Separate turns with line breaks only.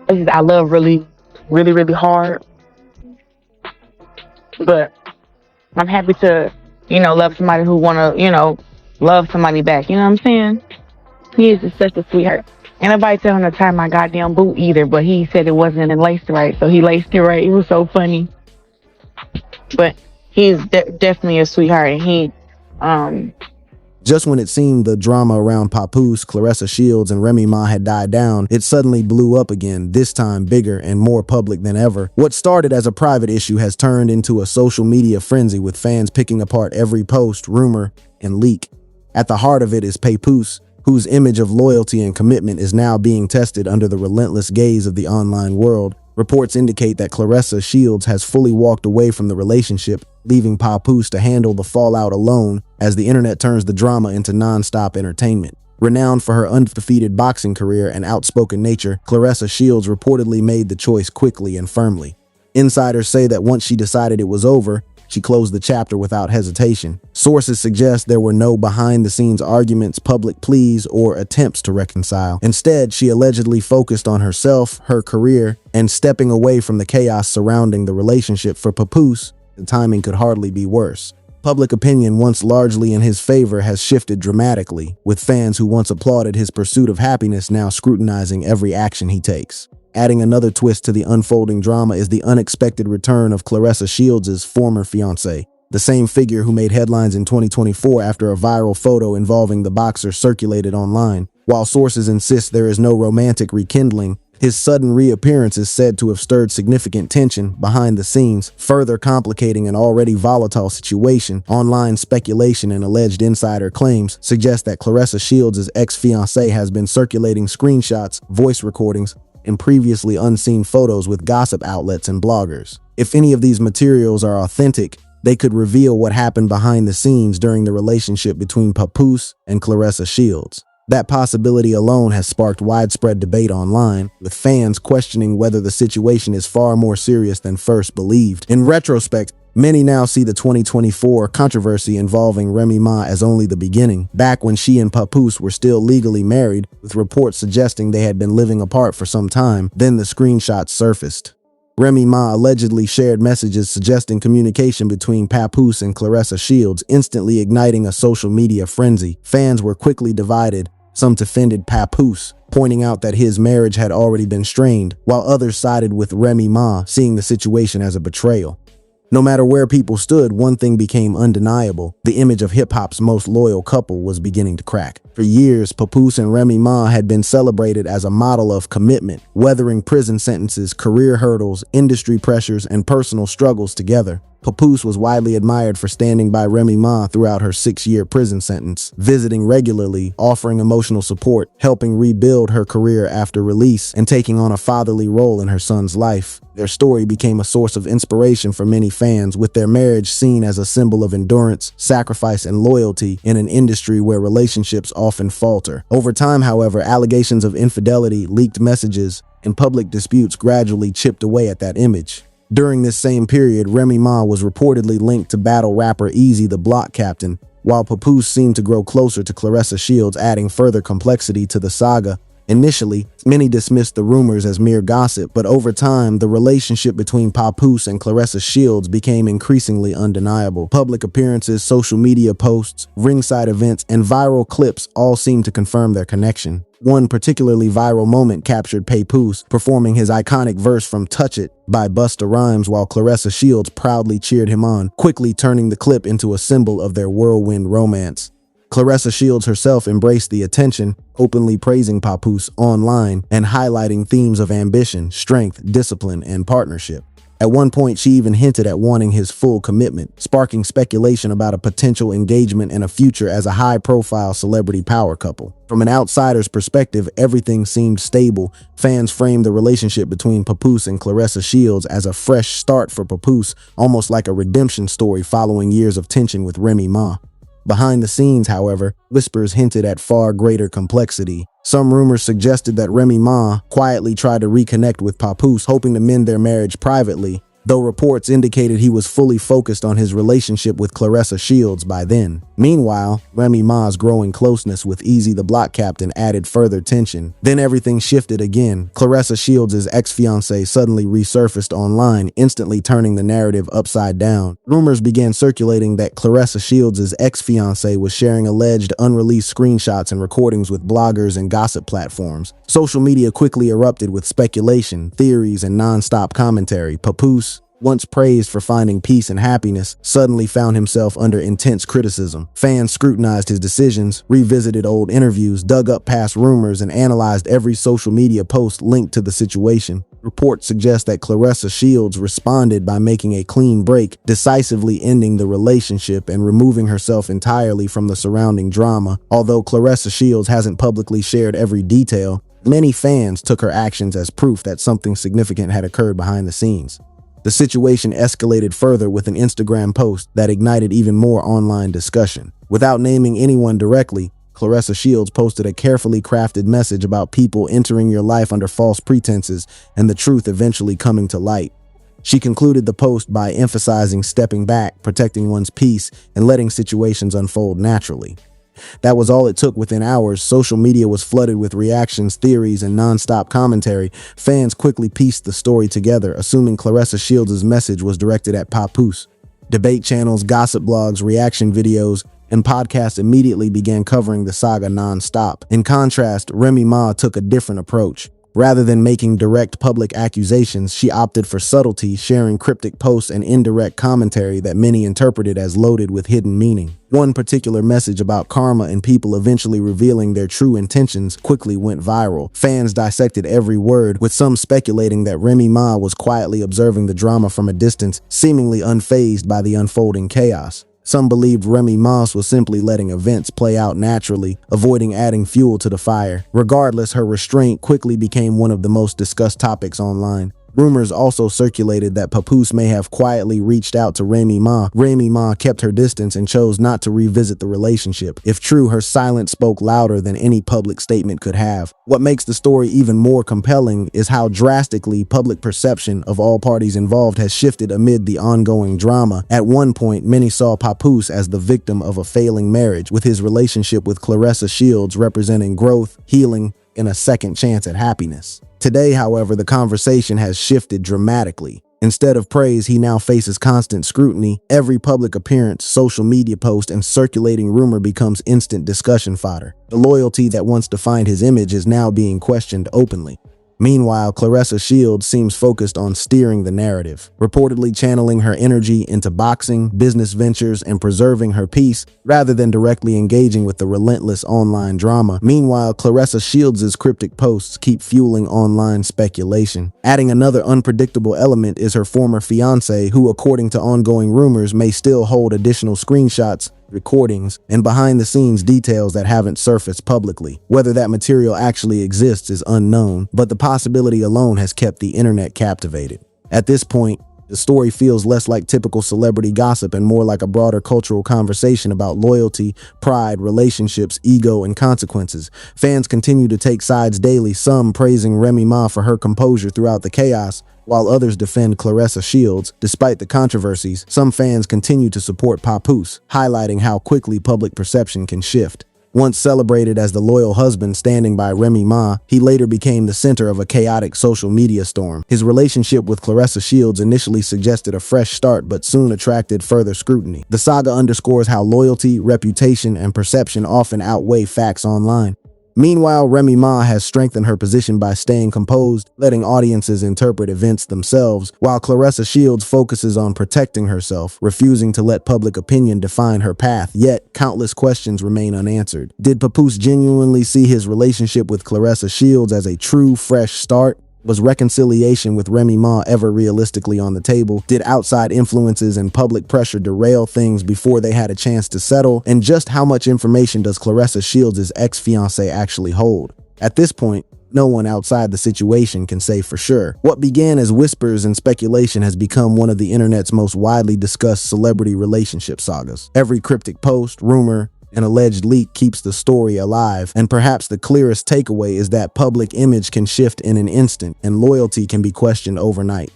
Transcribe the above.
I love really, really, really hard, but I'm happy to, love somebody who wanna, love somebody back. You know what I'm saying? He is just such a sweetheart. And nobody tell him to tie my goddamn boot either, but he said it wasn't laced right, so he laced it right. It was so funny. But he's definitely a sweetheart, and um,
Just when it seemed the drama around Papoose, Claressa Shields, and Remy Ma had died down, it suddenly blew up again, this time bigger and more public than ever. What started as a private issue has turned into a social media frenzy, with fans picking apart every post, rumor, and leak. At the heart of it is Papoose, whose image of loyalty and commitment is now being tested under the relentless gaze of the online world. Reports indicate that Claressa Shields has fully walked away from the relationship, leaving Papoose to handle the fallout alone as the internet turns the drama into non-stop entertainment. Renowned for her undefeated boxing career and outspoken nature, Claressa Shields reportedly made the choice quickly and firmly. Insiders say that once she decided it was over, she closed the chapter without hesitation. Sources suggest there were no behind-the-scenes arguments, public pleas, or attempts to reconcile. Instead, she allegedly focused on herself, her career, and stepping away from the chaos surrounding the relationship. For Papoose, the timing could hardly be worse. Public opinion, once largely in his favor, has shifted dramatically, with fans who once applauded his pursuit of happiness now scrutinizing every action he takes. Adding another twist to the unfolding drama is the unexpected return of Claressa Shields' former fiancé, the same figure who made headlines in 2024 after a viral photo involving the boxer circulated online. While sources insist there is no romantic rekindling, his sudden reappearance is said to have stirred significant tension behind the scenes, further complicating an already volatile situation. Online speculation and alleged insider claims suggest that Claressa Shields' ex-fiancé has been circulating screenshots, voice recordings, and previously unseen photos with gossip outlets and bloggers. If any of these materials are authentic, they could reveal what happened behind the scenes during the relationship between Papoose and Claressa Shields. That possibility alone has sparked widespread debate online, with fans questioning whether the situation is far more serious than first believed. In retrospect, many now see the 2024 controversy involving Remy Ma as only the beginning, back when she and Papoose were still legally married, with reports suggesting they had been living apart for some time. Then the screenshots surfaced. Remy Ma allegedly shared messages suggesting communication between Papoose and Claressa Shields, instantly igniting a social media frenzy. Fans were quickly divided. Some defended Papoose, pointing out that his marriage had already been strained, while others sided with Remy Ma, seeing the situation as a betrayal. No matter where people stood, one thing became undeniable. The image of hip-hop's most loyal couple was beginning to crack. For years, Papoose and Remy Ma had been celebrated as a model of commitment, weathering prison sentences, career hurdles, industry pressures, and personal struggles together. Papoose was widely admired for standing by Remy Ma throughout her 6-year prison sentence, visiting regularly, offering emotional support, helping rebuild her career after release, and taking on a fatherly role in her son's life. Their story became a source of inspiration for many fans, with their marriage seen as a symbol of endurance, sacrifice, and loyalty in an industry where relationships often falter. Over time, however, allegations of infidelity, leaked messages, and public disputes gradually chipped away at that image. During this same period, Remy Ma was reportedly linked to battle rapper Easy the Block Captain, while Papoose seemed to grow closer to Claressa Shields, adding further complexity to the saga. Initially, many dismissed the rumors as mere gossip, but over time, the relationship between Papoose and Claressa Shields became increasingly undeniable. Public appearances, social media posts, ringside events, and viral clips all seemed to confirm their connection. One particularly viral moment captured Papoose performing his iconic verse from Touch It by Busta Rhymes while Claressa Shields proudly cheered him on, quickly turning the clip into a symbol of their whirlwind romance. Claressa Shields herself embraced the attention, openly praising Papoose online and highlighting themes of ambition, strength, discipline, and partnership. At one point, she even hinted at wanting his full commitment, sparking speculation about a potential engagement and a future as a high-profile celebrity power couple. From an outsider's perspective, everything seemed stable. Fans framed the relationship between Papoose and Claressa Shields as a fresh start for Papoose, almost like a redemption story following years of tension with Remy Ma. Behind the scenes, however, whispers hinted at far greater complexity. Some rumors suggested that Remy Ma quietly tried to reconnect with Papoose, hoping to mend their marriage privately. though reports indicated he was fully focused on his relationship with Claressa Shields by then. Meanwhile, Remy Ma's growing closeness with Easy the Block Captain added further tension. Then everything shifted again. Claressa Shields' ex-fiancé suddenly resurfaced online, instantly turning the narrative upside down. Rumors began circulating that Claressa Shields' ex-fiancé was sharing alleged unreleased screenshots and recordings with bloggers and gossip platforms. Social media quickly erupted with speculation, theories, and non-stop commentary. Papoose, once praised for finding peace and happiness, suddenly found himself under intense criticism. Fans scrutinized his decisions, revisited old interviews, dug up past rumors, and analyzed every social media post linked to the situation. Reports suggest that Claressa Shields responded by making a clean break, decisively ending the relationship and removing herself entirely from the surrounding drama. Although Claressa Shields hasn't publicly shared every detail, many fans took her actions as proof that something significant had occurred behind the scenes. The situation escalated further with an Instagram post that ignited even more online discussion. Without naming anyone directly, Claressa Shields posted a carefully crafted message about people entering your life under false pretenses and the truth eventually coming to light. She concluded the post by emphasizing stepping back, protecting one's peace, and letting situations unfold naturally. That was all it took. Within hours, social media was flooded with reactions, theories, and non-stop commentary. Fans quickly pieced the story together, assuming Claressa Shields' message was directed at Papoose. Debate channels, gossip blogs, reaction videos, and podcasts immediately began covering the saga non-stop. In contrast, Remy Ma took a different approach. Rather than making direct public accusations, she opted for subtlety, sharing cryptic posts and indirect commentary that many interpreted as loaded with hidden meaning. One particular message about karma and people eventually revealing their true intentions quickly went viral. Fans dissected every word, with some speculating that Remy Ma was quietly observing the drama from a distance, seemingly unfazed by the unfolding chaos. Some believed Remy Ma was simply letting events play out naturally, avoiding adding fuel to the fire. Regardless, her restraint quickly became one of the most discussed topics online. Rumors also circulated that Papoose may have quietly reached out to Remy Ma. Remy Ma kept her distance and chose not to revisit the relationship. If true, her silence spoke louder than any public statement could have. What makes the story even more compelling is how drastically public perception of all parties involved has shifted amid the ongoing drama. At one point, many saw Papoose as the victim of a failing marriage, with his relationship with Claressa Shields representing growth, healing, and a second chance at happiness. Today, however, the conversation has shifted dramatically. Instead of praise, he now faces constant scrutiny. Every public appearance, social media post, and circulating rumor becomes instant discussion fodder. The loyalty that once defined his image is now being questioned openly. Meanwhile, Claressa Shields seems focused on steering the narrative, reportedly channeling her energy into boxing, business ventures, and preserving her peace, rather than directly engaging with the relentless online drama. Meanwhile, Claressa Shields' cryptic posts keep fueling online speculation. Adding another unpredictable element is her former fiancé, who, according to ongoing rumors, may still hold additional screenshots, recordings, and behind-the-scenes details that haven't surfaced publicly. Whether that material actually exists is unknown, but the possibility alone has kept the internet captivated. At this point, the story feels less like typical celebrity gossip and more like a broader cultural conversation about loyalty, pride, relationships, ego, and consequences. Fans continue to take sides daily, some praising Remy Ma for her composure throughout the chaos, while others defend Claressa Shields. Despite the controversies, some fans continue to support Papoose, highlighting how quickly public perception can shift. Once celebrated as the loyal husband standing by Remy Ma, he later became the center of a chaotic social media storm. His relationship with Claressa Shields initially suggested a fresh start, but soon attracted further scrutiny. The saga underscores how loyalty, reputation, and perception often outweigh facts online. Meanwhile, Remy Ma has strengthened her position by staying composed, letting audiences interpret events themselves, while Claressa Shields focuses on protecting herself, refusing to let public opinion define her path. Yet, countless questions remain unanswered. Did Papoose genuinely see his relationship with Claressa Shields as a true, fresh start? Was reconciliation with Remy Ma ever realistically on the table? Did outside influences and public pressure derail things before they had a chance to settle? And just how much information does Claressa Shields' ex-fiancé actually hold? At this point, no one outside the situation can say for sure. What began as whispers and speculation has become one of the internet's most widely discussed celebrity relationship sagas. Every cryptic post, rumor, an alleged leak keeps the story alive, and perhaps the clearest takeaway is that public image can shift in an instant, and loyalty can be questioned overnight.